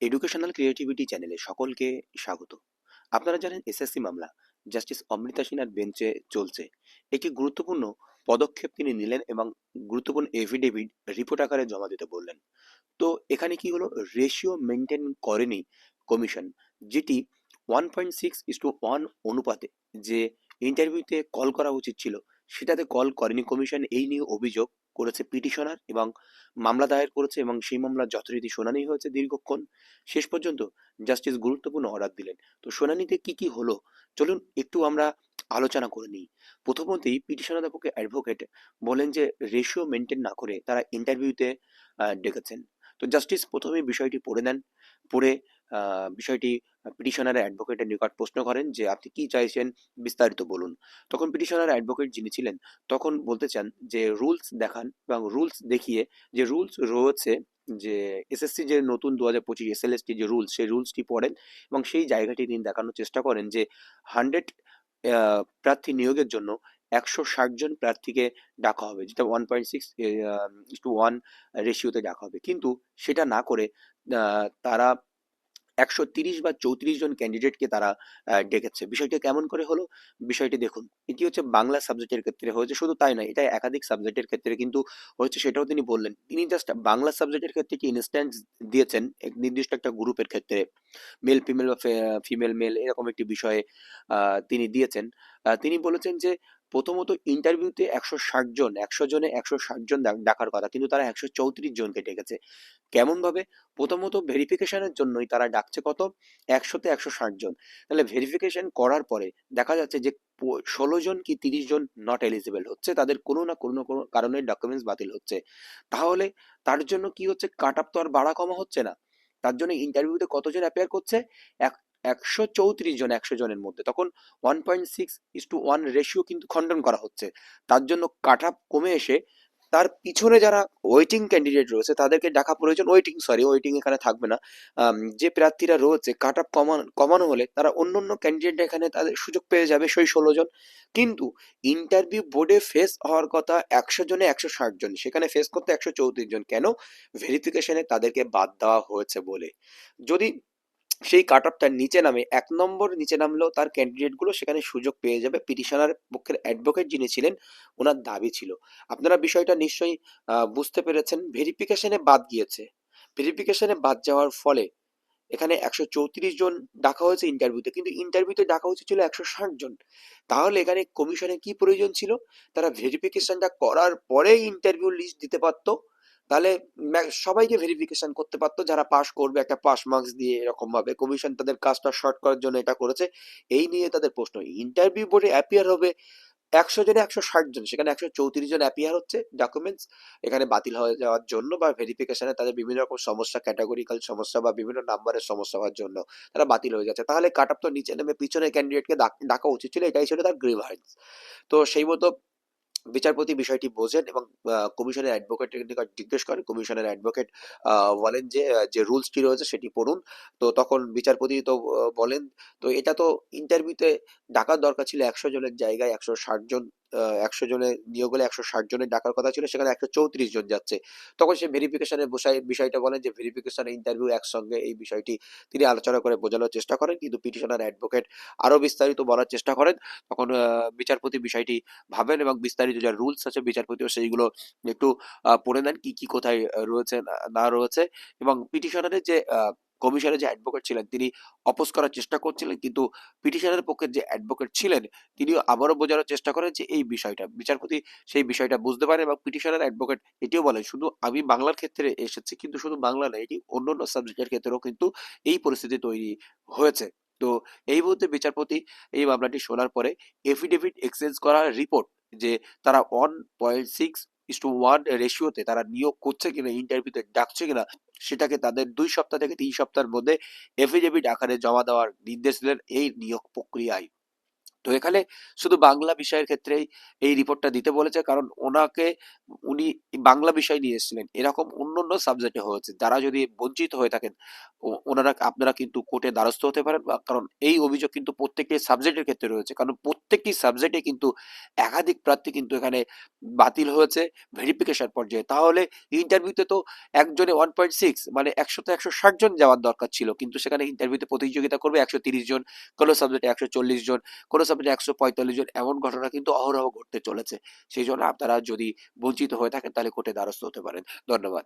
Educational creativity চ্যানেলে সকলকে স্বাগত। আপনারা জানেন এসএসসি মামলা জাস্টিস অমৃতা সিনহার বেঞ্চে চলছে। একটি গুরুত্বপূর্ণ পদক্ষেপ তিনি নিলেন এবং গুরুত্বপূর্ণ এফিডেভিট রিপোর্ট আকারে জমা দিতে বললেন। তো এখানে কি হলো, রেশিও মেনটেন করেনি কমিশন, যেটি 1.6:1 অনুপাতে যে ইন্টারভিউতে কল করা উচিত ছিল সেটাতে কল করেনি কমিশন। এই নিয়ে অভিযোগ করেছে পিটিশনার এবং মামলা দায়ের করেছে এবং সেই মামলার যথারীতি শুনানি হয়েছে দীর্ঘক্ষণ। শেষ পর্যন্ত জাস্টিস গুরুত্বপূর্ণ অর্ডার দিলেন। তো শুনানিতে কি কি হলো চলুন একটু আমরা আলোচনা করে নিই। প্রথমতেই পিটিশনার পক্ষে অ্যাডভোকেট বলেন যে রেশিও মেনটেন না করে তারা ইন্টারভিউতে ডেকেছেন। তো জাস্টিস প্রথমেই বিষয়টি পড়ে নেন। পড়ে বিষয়টি পিটিশনারের অ্যাডভোকেটের নিকট প্রশ্ন করেন যে আপনি কি চাইছেন, বিস্তারিত বলুন। তখন পিটিশনার অ্যাডভোকেট যিনি ছিলেন তখন বলতে চান যে রুলস দেখান এবং রুলস দেখিয়ে যে রুলস রয়েছে, যে এসএসসি যে নতুন 2025 এসএলএসটি যে রুলস, সেই রুলসটি পড়েন এবং সেই জায়গাটি তিনি দেখানোর চেষ্টা করেন যে 100 প্রার্থী নিয়োগের জন্য 160 জন প্রার্থীকে ডাকা হবে, যেটা 1.6:1 রেশিওতে ডাকা হবে। কিন্তু সেটা না করে তারা 130 বা 34 জন ক্যান্ডিডেটকে তারা ডেকেছে। বিষয়টি কেমন করে হলো? বিষয়টি দেখুন। এটি হচ্ছে বাংলা সাবজেক্টের ক্ষেত্রে হয়েছে, শুধু তাই নয়, এটা একাধিক সাবজেক্টের ক্ষেত্রে কিন্তু হয়েছে, সেটাও তিনি বললেন। তিনি জাস্ট বাংলা সাবজেক্টের ক্ষেত্রে একটি ইনস্ট্যান্স দিয়েছেন এক নির্দিষ্ট একটা গ্রুপের ক্ষেত্রে। মেল ফিমেল বা ফিমেল মেল এরকম একটি বিষয়ে তিনি দিয়েছেন। তিনি বলেছেন যে প্রথমত ইন্টারভিউতে 160 জন, 100 জনে 160 জন ডাকার কথা, কিন্তু তারা 134 জনকে ডেকেছে। কেমন ভাবে? প্রথমত ভেরিফিকেশনের জন্যই তারা ডাকছে কত, 100-তে 160 জন। তাহলে ভেরিফিকেশন করার পরে দেখা যাচ্ছে যে 16 জন কি 30 জন নট এলিজিবল হচ্ছে, তাদের কোনো না কোনো না কোনো কারণে ডকুমেন্টস বাতিল হচ্ছে। তাহলে তার জন্য কি হচ্ছে, কাট আপ তো আর বাড়া কমা হচ্ছে না। তার জন্য ইন্টারভিউতে কতজন অ্যাপিয়ার করছে, 134 জন 100 জনের মধ্যে। তখন 1.6:1 রেশিও কিন্তু খণ্ডন করা হচ্ছে। তার জন্য কাট আপ কমে এসে তার পিছনে যারা ওয়েটিং ক্যান্ডিডেট রয়েছে তাদেরকে ডাকা প্রয়োজন। ওয়েটিং এখানে থাকবে না। যে প্রার্থীরা রয়েছে কাট আপ কমানো হলে তারা অন্য অন্য ক্যান্ডিডেট এখানে তাদের সুযোগ পেয়ে যাবে, সেই 16 জন। কিন্তু ইন্টারভিউ বোর্ডে ফেস হওয়ার কথা 100 জনে 160 জন, সেখানে ফেস করতে 134 জন। কেন? ভেরিফিকেশনে তাদেরকে বাদ দেওয়া হয়েছে বলে। যদি সেই কাট অফটা নিচে নামে, 1 নম্বর নিচে নামলেও তার ক্যান্ডিডেট গুলো সেখানে সুযোগ পেয়ে যাবে। পিটিশনার পক্ষের অ্যাডভোকেট যিনি ছিলেন ওনার দাবি ছিল। আপনারা বিষয়টা নিশ্চয়ই বুঝতে পেরেছেন। ভেরিফিকেশনে বাদ গিয়েছে। ভেরিফিকেশনে বাদ যাওয়ার ফলে এখানে 134 জন ডাকা হয়েছে ইন্টারভিউতে, কিন্তু ইন্টারভিউতে ডাকা উচিত ছিল 160 জন। তাহলে এখানে কমিশনের কি প্রয়োজন ছিল? তারা ভেরিফিকেশনটা করার পরে ইন্টারভিউ লিস্ট দিতে পারতো। তাহলে সবাইকে ভেরিফিকেশন করতে পারতো, যারা পাস করবে একটা পাস মার্কস দিয়ে। এরকম ভাবে কমিশন তাদের কাজটা শর্ট করার জন্য এটা করেছে। এই নিয়ে তাদের প্রশ্ন। ইন্টারভিউ বোর্ডে অ্যাপিয়ার হবে 100 জনে 160 জন, সেখানে 134 জন অ্যাপিয়ার হচ্ছে ডকুমেন্টস এখানে বাতিল হয়ে যাওয়ার জন্য, বা ভেরিফিকেশনে তাদের বিভিন্ন রকম সমস্যা, ক্যাটাগরিক্যাল সমস্যা বা বিভিন্ন নাম্বারের সমস্যা হওয়ার জন্য তারা বাতিল হয়ে যাচ্ছে। তাহলে কাট আপ তো নিচে নেমে পিছনের ক্যান্ডিডেটকে ডাকা উচিত ছিল, এটাই ছিল তার গ্রিভান্স। তো সেই মতো বিচারপতি বিষয়টি বোঝেন এবং কমিশনের অ্যাডভোকেটের নিকট জিজ্ঞেস করেন। কমিশনের অ্যাডভোকেট বলেন যে যে রুলসটি রয়েছে সেটি পড়ুন। তো তখন বিচারপতি তো বলেন, তো এটা তো ইন্টারভিউতে ডাকার দরকার ছিল 100 জনের জায়গায় 160 জন। 100 জনের নিয়োগ হলে 160 জনের ডাকার কথা ছিল, সেখানে 134 জন যাচ্ছে। তখন সে ভেরিফিকেশনের বিষয়টা বলেন যে ভেরিফিকেশন ইন্টারভিউ একসঙ্গে, এই বিষয়টি তিনি আলোচনা করে বোঝানোর চেষ্টা করেন, কিন্তু পিটিশনার অ্যাডভোকেট আরো বিস্তারিত বলার চেষ্টা করেন। তখন বিচারপতি বিষয়টি ভাবেন এবং বিস্তারিত যা রুলস আছে বিচারপতিও সেইগুলো একটু পড়ে নেন, কি কি কোথায় রয়েছে না রয়েছে। এবং পিটিশনারের যে কমিশনের যে অ্যাডভোকেট ছিলেন তিনি অপোজ করার চেষ্টা করছিলেন, কিন্তু পিটিশনারের পক্ষের যে অ্যাডভোকেট ছিলেন তিনি আবারও বোঝানোর চেষ্টা করেন যে এই বিষয়টা। বিচারপতি সেই বিষয়টা বুঝতে পারেন এবং পিটিশনার অ্যাডভোকেট এটিও বলেন, শুধু আমি বাংলার ক্ষেত্রে এসেছি, কিন্তু শুধু বাংলা নয়, এটি অন্যান্য সাবজেক্টের ক্ষেত্রেও কিন্তু এই পরিস্থিতি তৈরি হয়েছে। তো এই মুহূর্তে বিচারপতি এই মামলাটি শোনার পরে এফিডেভিট এক্সচেঞ্জ করা রিপোর্ট, যে তারা 1.6:1 রেশিওতে তারা নিয়োগ করছে কিনা, ইন্টারভিউতে ডাকছে কিনা, সেটাকে তাদের 2 সপ্তাহ থেকে 3 সপ্তাহের মধ্যে এফিডেভিট আকারে জমা দেওয়ার নির্দেশ দিলেন এই নিয়োগ প্রক্রিয়ায়। তো এখানে শুধু বাংলা বিষয়ের ক্ষেত্রেই এই রিপোর্টটা দিতে বলেছে, কারণ উনি বাংলা বিষয় নিয়ে এসেছিলেন। এরকম অন্যান্য সাবজেক্টে হয়েছে। যারা যদি বঞ্চিত হয়ে থাকেন, আপনারা কিন্তু কোর্টে দ্বারস্থ হতে পারেন, কারণ এই অভিযোগ কিন্তু প্রত্যেকটি সাবজেক্টের ক্ষেত্রে রয়েছে। কারণ প্রত্যেকটি সাবজেক্টে কিন্তু একাধিক প্রার্থী কিন্তু এখানে বাতিল হয়েছে ভেরিফিকেশন পর্যায়ে। তাহলে ইন্টারভিউতে তো একজনে 1.6 মানে 100 তে 160 জন যাওয়ার দরকার ছিল। কিন্তু সেখানে ইন্টারভিউতে প্রতিযোগিতা করবে 130 জন, কোনো সাবজেক্টে 140 জন, কোনো সাবজেক্টে 145 জন। এমন ঘটনা কিন্তু অহরহ ঘটতে চলেছে। সেই জন্য আপনারা যদি বঞ্চিত হয়ে থাকেন তাহলে কোর্টে দ্বারস্থ হতে পারেন। ধন্যবাদ।